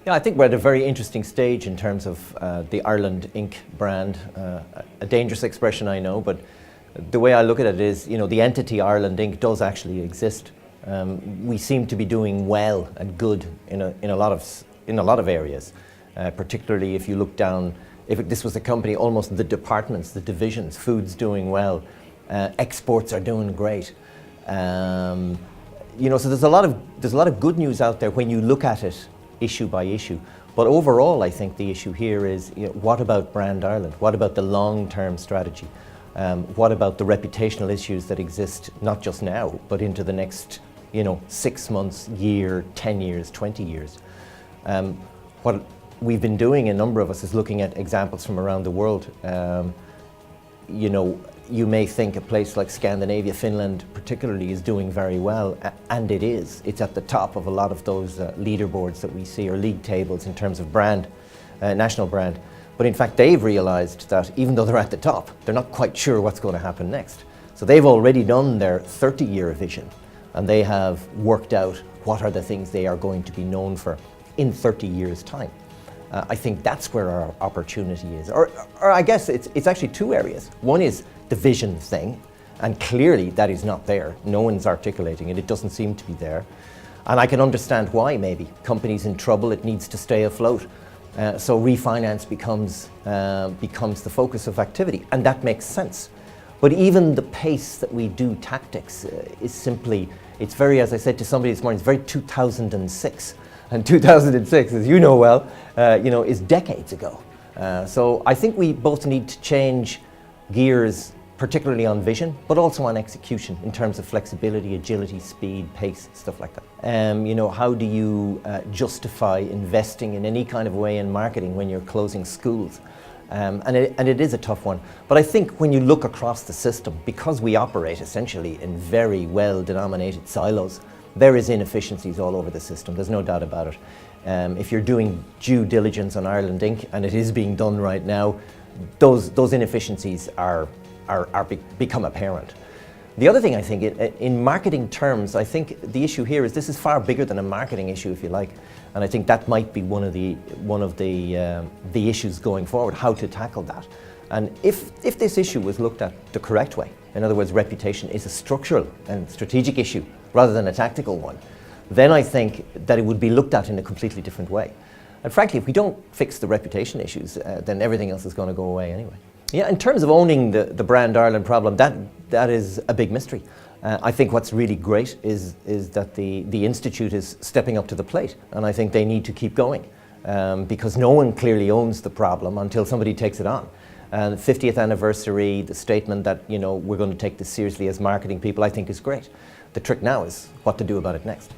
Yeah, I think we're at a very interesting stage in terms of the Ireland Inc. brand. A dangerous expression, I know, but the way I look at it is, the entity Ireland Inc. does actually exist. We seem to be doing well and good in a lot of areas, particularly if you look down. If this was a company, almost the departments, the divisions, food's doing well, exports are doing great. So there's a lot of good news out there when you look at it issue by issue. But overall, I think the issue here is, what about Brand Ireland? What about the long-term strategy? What about the reputational issues that exist not just now, but into the next, 6 months, year, 10 years, 20 years? What we've been doing, a number of us, is looking at examples from around the world. You may think a place like Scandinavia, Finland particularly, is doing very well, and it is. It's at the top of a lot of those leaderboards that we see, or league tables in terms of brand, national brand. But in fact, they've realized that even though they're at the top, they're not quite sure what's going to happen next. So they've already done their 30-year vision, and they have worked out what are the things they are going to be known for in 30 years' time. I think that's where our opportunity is. Or I guess it's actually two areas. One is the vision thing, and clearly that is not there. No one's articulating it. It doesn't seem to be there. And I can understand why, maybe. Company's in trouble, it needs to stay afloat. So refinance becomes the focus of activity, and that makes sense. But even the pace that we do tactics is simply, it's very, as I said to somebody this morning, it's very 2006. And 2006, as you know well, is decades ago. So I think we both need to change gears, particularly on vision, but also on execution in terms of flexibility, agility, speed, pace, stuff like that. How do you justify investing in any kind of way in marketing when you're closing schools? And it is a tough one. But I think when you look across the system, because we operate essentially in very well-denominated silos, there is inefficiencies all over the system, there's no doubt about it. If you're doing due diligence on Ireland Inc., and it is being done right now, those inefficiencies become apparent. The other thing I think, in marketing terms, I think the issue here is this is far bigger than a marketing issue, if you like. And I think that might be one of the issues going forward, how to tackle that. And if this issue was looked at the correct way, in other words, reputation is a structural and strategic issue rather than a tactical one, then I think that it would be looked at in a completely different way. And frankly, if we don't fix the reputation issues, then everything else is going to go away anyway. Yeah, in terms of owning the Brand Ireland problem, that is a big mystery. I think what's really great is that the Institute is stepping up to the plate, and I think they need to keep going because no one clearly owns the problem until somebody takes it on. And the 50th anniversary, the statement that we're going to take this seriously as marketing people, I think is great. The trick now is what to do about it next.